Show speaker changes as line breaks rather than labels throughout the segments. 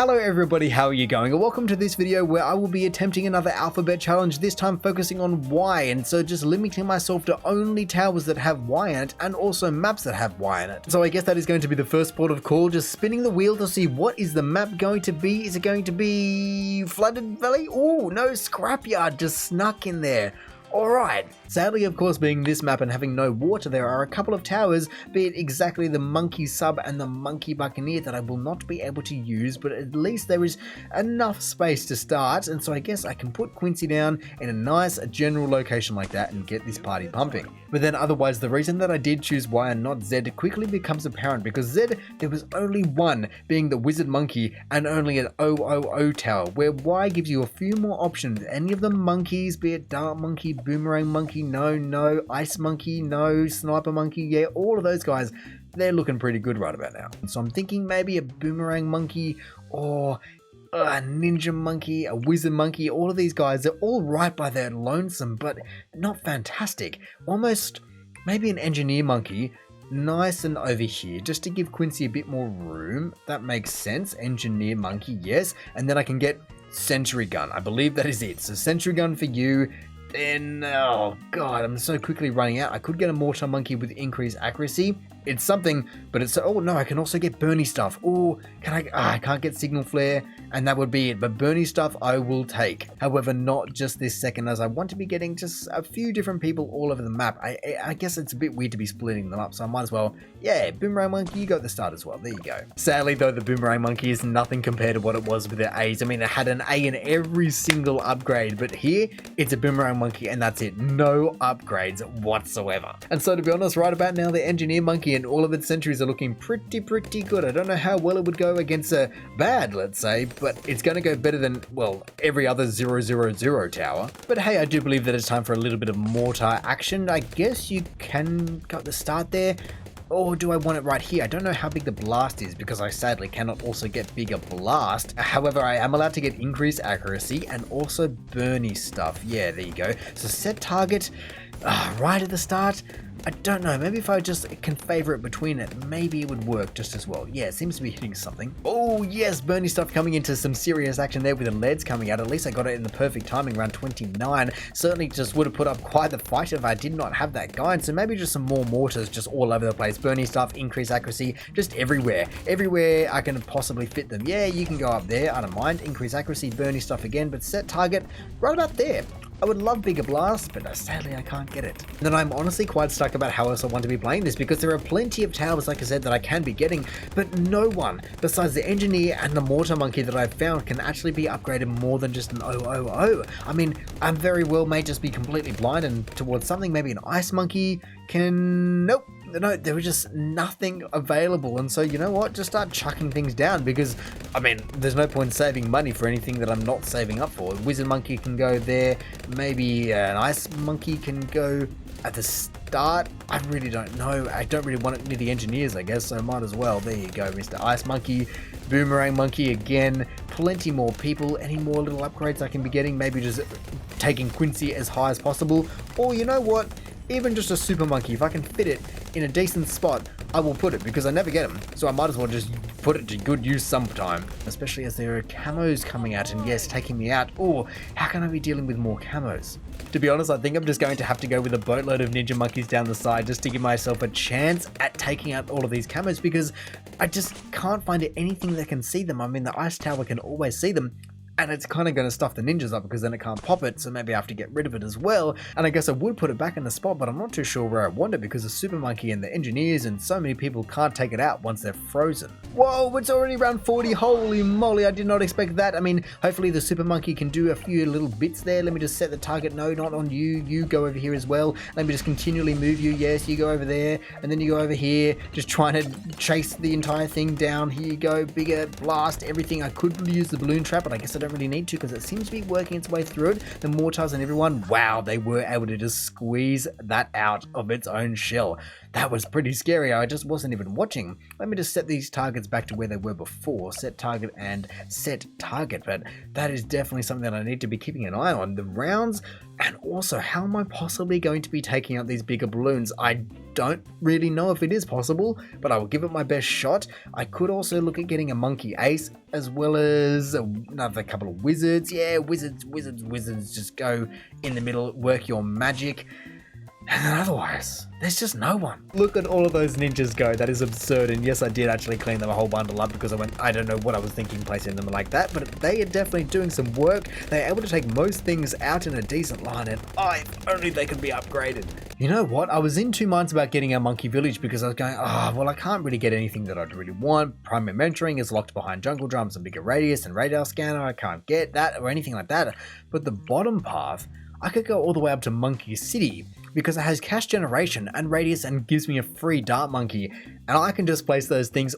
Hello everybody, how are you going? And welcome to this video where I will be attempting another alphabet challenge, this time focusing on Y, and so just limiting myself to only towers that have Y in it and also maps that have Y in it. So I guess that is going to be the first port of call, just spinning the wheel to see what is the map going to be. Is it going to be Flooded Valley? Oh no, Scrapyard just snuck in there. Alright, sadly of course being this map and having no water, there are a couple of towers, be it exactly the Monkey Sub and the Monkey Buccaneer, that I will not be able to use, but at least there is enough space to start, and so I guess I can put Quincy down in a nice general location like that and get this party pumping. But then otherwise the reason that I did choose Y and not Z quickly becomes apparent, because Z, there was only one, being the Wizard Monkey, and only an 000 tower, where Y gives you a few more options. Any of the monkeys, be it Dart Monkey, Boomerang Monkey, no, Ice Monkey, no, Sniper Monkey, yeah, all of those guys, they're looking pretty good right about now. So I'm thinking maybe a Boomerang Monkey or a Ninja Monkey, a Wizard Monkey. All of these guys, they're all right by their lonesome, but not fantastic. Almost maybe an Engineer Monkey, nice and over here, just to give Quincy a bit more room. That makes sense. Engineer Monkey, yes. And then I can get Sentry Gun. I believe that is it. So Sentry Gun for you. Then, oh god, I'm so quickly running out. I could get a Mortar Monkey with increased accuracy. It's something, but it's, oh no, I can also get Burny Stuff. Oh, I can't get Signal Flare, and that would be it. But Burny Stuff I will take. However, not just this second, as I want to be getting just a few different people all over the map. I guess it's a bit weird to be splitting them up, so I might as well, yeah, Boomerang Monkey, you got the start as well. There you go. Sadly though, the Boomerang Monkey is nothing compared to what it was with the A's. I mean, it had an A in every single upgrade, but here, it's a Boomerang Monkey, and that's it. No upgrades whatsoever. And so to be honest, right about now, the Engineer Monkey and all of its sentries are looking pretty good. I don't know how well it would go against a bad, let's say, but it's going to go better than, well, every other 000 tower. But hey, I do believe that it's time for a little bit of mortar action. I guess you can got the start there. Or do I want it right here? I don't know how big the blast is, because I sadly cannot also get bigger blast. However, I am allowed to get increased accuracy and also Burny Stuff. Yeah, there you go. So set target right at the start. I don't know, maybe if I just can favor it between it, maybe it would work just as well. Yeah, it seems to be hitting something. Oh yes, Burny Stuff coming into some serious action there with the leads coming out. At least I got it in the perfect timing, around 29. Certainly just would have put up quite the fight if I did not have that guy. So maybe just some more mortars just all over the place. Burny Stuff, increased accuracy, just everywhere. Everywhere I can possibly fit them. Yeah, you can go up there, I don't mind. Increase accuracy, Burny Stuff again, but set target right about there. I would love bigger blast, but sadly I can't get it. And then I'm honestly quite stuck about how else I want to be playing this, because there are plenty of towers, like I said, that I can be getting, but no one besides the Engineer and the Mortar Monkey that I've found can actually be upgraded more than just an 000. I mean, I very well may just be completely blind and towards something, maybe an Ice Monkey can, nope. No, there was just nothing available, and so you know what, just start chucking things down, because I mean there's no point saving money for anything that I'm not saving up for. Wizard Monkey can go there, maybe an Ice Monkey can go at the start. I really don't know. I don't really want it near the Engineers, I guess, so might as well. There you go, Mr. Ice Monkey. Boomerang Monkey again, plenty more people. Any more little upgrades I can be getting, maybe just taking Quincy as high as possible, or you know what, even just a Super Monkey, if I can fit it in a decent spot, I will put it, because I never get them, so I might as well just put it to good use sometime, especially as there are camos coming out, and yes, taking me out. Oh, how can I be dealing with more camos? To be honest, I think I'm just going to have to go with a boatload of Ninja Monkeys down the side just to give myself a chance at taking out all of these camos, because I just can't find anything that can see them. I mean, the Ice Tower can always see them, and it's kind of going to stuff the ninjas up, because then it can't pop it, so maybe I have to get rid of it as well. And I guess I would put it back in the spot, but I'm not too sure where I want it, because the Super Monkey and the Engineers and so many people can't take it out once they're frozen. Whoa, it's already around 40, holy moly, I did not expect that. I mean, hopefully the Super Monkey can do a few little bits there. Let me just set the target, no, not on you, you go over here as well. Let me just continually move you, yes, you go over there, and then you go over here, just trying to chase the entire thing down. Here you go, bigger blast, everything. I could use the balloon trap, but I guess I don't really need to, because it seems to be working its way through it. The mortars and everyone, wow, they were able to just squeeze that out of its own shell. That was pretty scary. I just wasn't even watching. Let me just set these targets back to where they were before. Set target and set target. But that is definitely something that I need to be keeping an eye on. The rounds, and also how am I possibly going to be taking out these bigger balloons? I don't really know if it is possible, but I will give it my best shot. I could also look at getting a monkey ace as well as another couple of wizards. Yeah, wizards. Just go in the middle, work your magic. And then otherwise, there's just no one. Look at all of those ninjas go. That is absurd. And yes, I did actually clean them a whole bundle up because I don't know what I was thinking placing them like that, but they are definitely doing some work. They're able to take most things out in a decent line, and if only they could be upgraded. You know what? I was in two minds about getting a monkey village because I was going, well, I can't really get anything that I'd really want. Primary mentoring is locked behind jungle drums and bigger radius and radar scanner. I can't get that or anything like that. But the bottom path, I could go all the way up to Monkey City because it has cash generation and radius and gives me a free dart monkey, and I can just place those things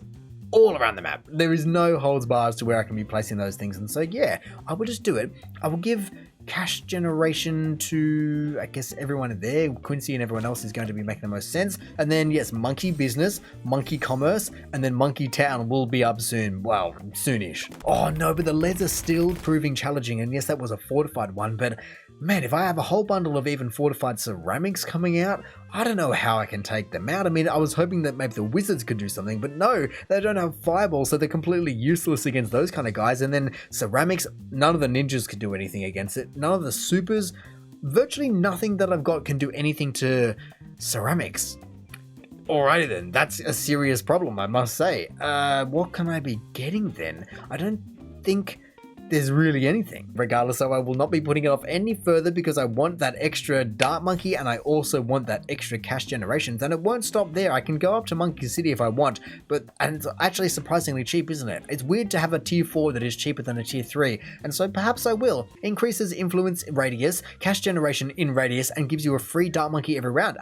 all around the map. There is no holds bars to where I can be placing those things, and so yeah, I will just do it. I will give cash generation to, I guess, everyone there. Quincy and everyone else is going to be making the most sense. And then yes, monkey business, monkey commerce, and then monkey town will be up soon. Well, soonish. Oh no, but the leads are still proving challenging, and yes, that was a fortified one, but man, if I have a whole bundle of even fortified ceramics coming out, I don't know how I can take them out. I mean, I was hoping that maybe the wizards could do something, but no, they don't have fireballs, so they're completely useless against those kind of guys. And then ceramics, none of the ninjas could do anything against it. None of the supers, virtually nothing that I've got can do anything to ceramics. Alrighty then, that's a serious problem, I must say. What can I be getting then? I don't think there's really anything. Regardless, so I will not be putting it off any further because I want that extra dart monkey and I also want that extra cash generations, and it won't stop there. I can go up to Monkey City if I want, and it's actually surprisingly cheap, isn't it? It's weird to have a tier 4 that is cheaper than a tier 3, and so perhaps I will. Increases influence radius, cash generation in radius, and gives you a free dart monkey every round.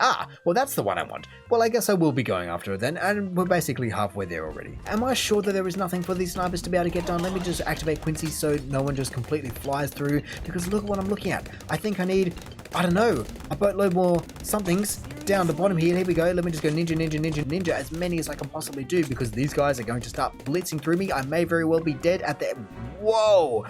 Well, that's the one I want. Well, I guess I will be going after it then, and we're basically halfway there already. Am I sure that there is nothing for these snipers to be able to get done? Let me just activate Quincy so no one just completely flies through, because look at what I'm looking at. I think I need, I don't know, a boatload more somethings down the bottom here. Here we go. Let me just go ninja as many as I can possibly do, because these guys are going to start blitzing through me. I may very well be dead at the... Whoa!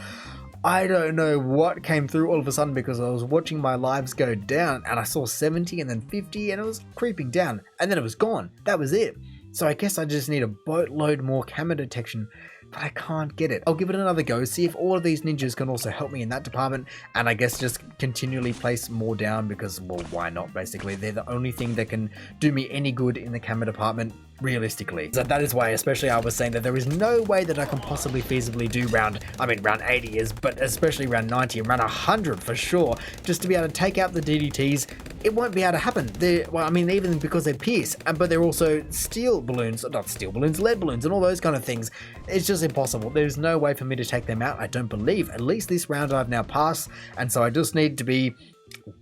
I don't know what came through all of a sudden, because I was watching my lives go down and I saw 70 and then 50 and it was creeping down and then it was gone. That was it. So I guess I just need a boatload more camera detection, but I can't get it. I'll give it another go, see if all of these ninjas can also help me in that department, and I guess just continually place more down because, well, why not, basically. They're the only thing that can do me any good in the camera department, realistically. So that is why, especially, I was saying that there is no way that I can possibly feasibly do round 80 is, but especially round 90 and round 100 for sure, just to be able to take out the DDTs. It won't be able to happen. Even because they're pierce, but they're also steel balloons, not steel balloons, lead balloons, and all those kind of things. It's just impossible. There's no way for me to take them out, I don't believe. At least this round I've now passed, and so I just need to be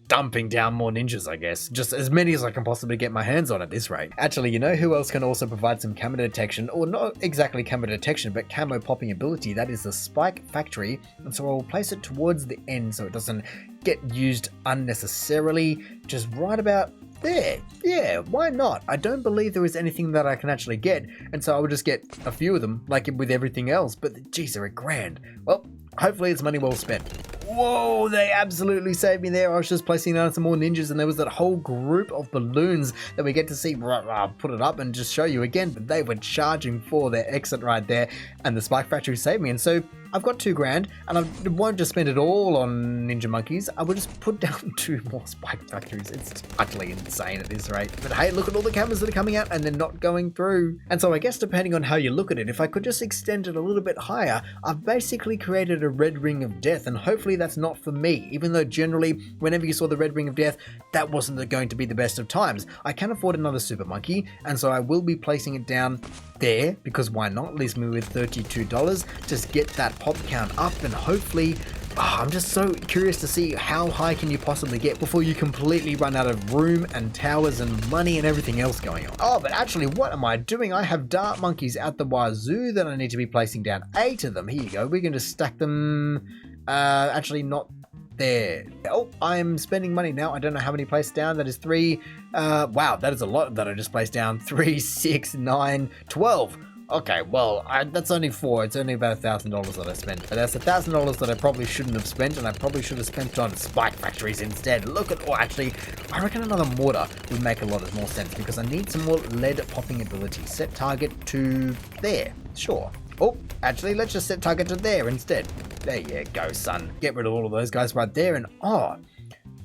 dumping down more ninjas, I guess. Just as many as I can possibly get my hands on at this rate. Actually, you know who else can also provide some camo detection, or not exactly camo detection, but camo popping ability? That is the Spike Factory, and so I'll place it towards the end so it doesn't get used unnecessarily, just right about there. Yeah, why not? I don't believe there is anything that I can actually get, and so I will just get a few of them, like with everything else, but geez, they're $1,000. Well, hopefully it's money well spent. Whoa, they absolutely saved me there. I was just placing down some more ninjas, and there was that whole group of balloons that we get to see. I'll put it up and just show you again, but they were charging for their exit right there, and the Spike Factory saved me, and so I've got $2,000, and I won't just spend it all on ninja monkeys. I will just put down 2 more Spike Factories. It's utterly insane at this rate. But hey, look at all the cameras that are coming out and they're not going through. And so I guess depending on how you look at it, if I could just extend it a little bit higher, I've basically created a red ring of death, and hopefully that's not for me, even though generally whenever you saw the red ring of death, that wasn't going to be the best of times. I can afford another super monkey, and so I will be placing it down there, because why not? Leaves me with $32. Just get that pop count up, and hopefully I'm just so curious to see how high can you possibly get before you completely run out of room and towers and money and everything else going on. Oh, but actually, what am I doing? I have dart monkeys at the wazoo that I need to be placing down 8 of them. Here you go. We can just stack them. Actually, not there. Oh, I'm spending money now. I don't know how many placed down. That is 3. Wow, that is a lot that I just placed down. 3, 6, 9, 12. Okay, well, that's only 4. It's only about $1,000 that I spent. But that's $1,000 that I probably shouldn't have spent, and I probably should have spent on spike factories instead. Look at, or actually, I reckon another mortar would make a lot more sense, because I need some more lead popping ability. Set target to there. Sure. Oh, actually, let's just set target to there instead. There you go, son. Get rid of all of those guys right there, and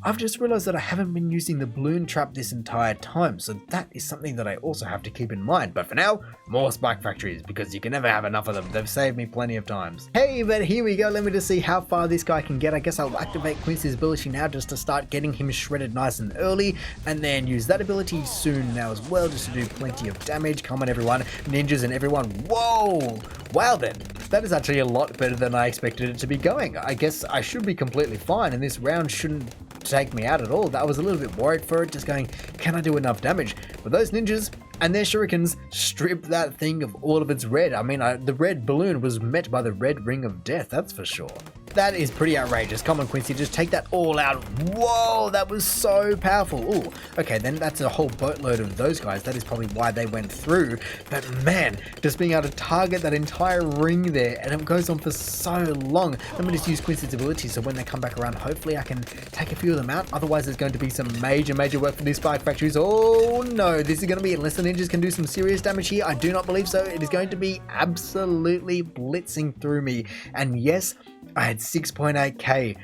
I've just realized that I haven't been using the balloon trap this entire time, so that is something that I also have to keep in mind. But for now, more spike factories, because you can never have enough of them. They've saved me plenty of times. Hey, but here we go. Let me just see how far this guy can get. I guess I'll activate Quincy's ability now just to start getting him shredded nice and early, and then use that ability soon now as well, just to do plenty of damage. Come on, everyone. Ninjas and everyone. Whoa! Wow, then. That is actually a lot better than I expected it to be going. I guess I should be completely fine, and this round shouldn't take me out at all. I was a little bit worried for it, just going, can I do enough damage? But those ninjas and their shurikens stripped that thing of all of its red. I mean, the red balloon was met by the red ring of death, that's for sure. That is pretty outrageous. Come on, Quincy, just take that all out. Whoa, that was so powerful. Ooh, okay, then that's a whole boatload of those guys. That is probably why they went through. But man, just being able to target that entire ring there, and it goes on for so long. Let me just use Quincy's ability, so when they come back around, hopefully I can take a few of them out. Otherwise, there's going to be some major work for these spike factories. Oh no, this is going to be, unless the ninjas can do some serious damage here, I do not believe so. It is going to be absolutely blitzing through me. And yes, I had 6.8k.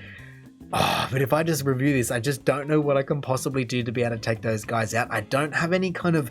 But if I just review this, I just don't know what I can possibly do to be able to take those guys out. I don't have any kind of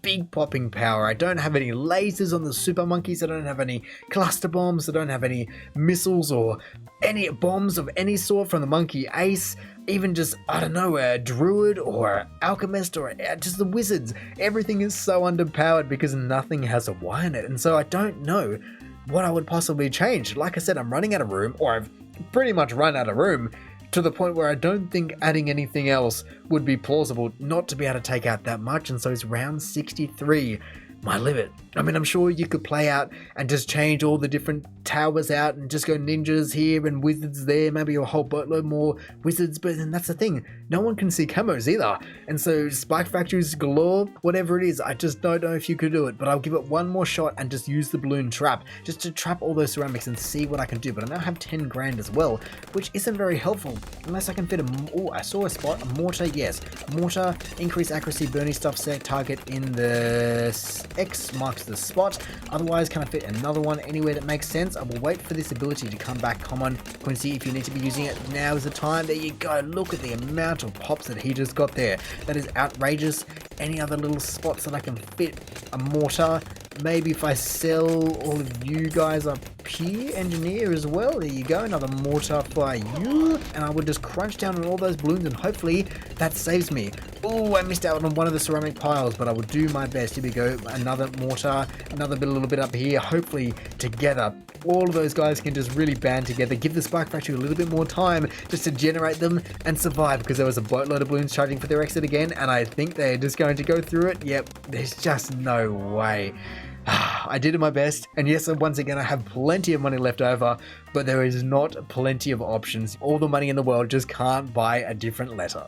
big popping power. I don't have any lasers on the super monkeys. I don't have any cluster bombs. I don't have any missiles or any bombs of any sort from the monkey ace. Even just, I don't know, a druid or an alchemist or just the wizards. Everything is so underpowered because nothing has a Y in it. And so I don't know what I would possibly change. Like I said, I'm running out of room, or I've pretty much run out of room, to the point where I don't think adding anything else would be plausible not to be able to take out that much. And so it's round 63, my limit. I mean, I'm sure you could play out and just change all the different towers out and just go ninjas here and wizards there, maybe a whole boatload more wizards, but then that's the thing, no one can see camos either. And so spike factories galore, whatever it is, I just don't know if you could do it, but I'll give it one more shot and just use the balloon trap, just to trap all those ceramics and see what I can do. But I now have 10 grand as well, which isn't very helpful unless I can fit I saw a spot, a mortar, yes, mortar, increase accuracy, burning stuff, set target in the X marks the spot. Otherwise, can I fit another one anywhere that makes sense? I will wait for this ability to come back. Come on, Quincy, if you need to be using it, now is the time. There you go. Look at the amount of pops that he just got there. That is outrageous. Any other little spots that I can fit? A mortar. Maybe if I sell all of you guys up here, engineer as well. There you go, another mortar for you. And I would just crunch down on all those balloons and hopefully that saves me. Oh, I missed out on one of the ceramic piles, but I will do my best. Here we go, another mortar, another little bit up here. Hopefully together, all of those guys can just really band together, give the spike factory a little bit more time just to generate them and survive, because there was a boatload of balloons charging for their exit again, and I think they're just going to go through it. Yep, there's just no way. I did my best, and yes, once again, I have plenty of money left over, but there is not plenty of options. All the money in the world just can't buy a different letter.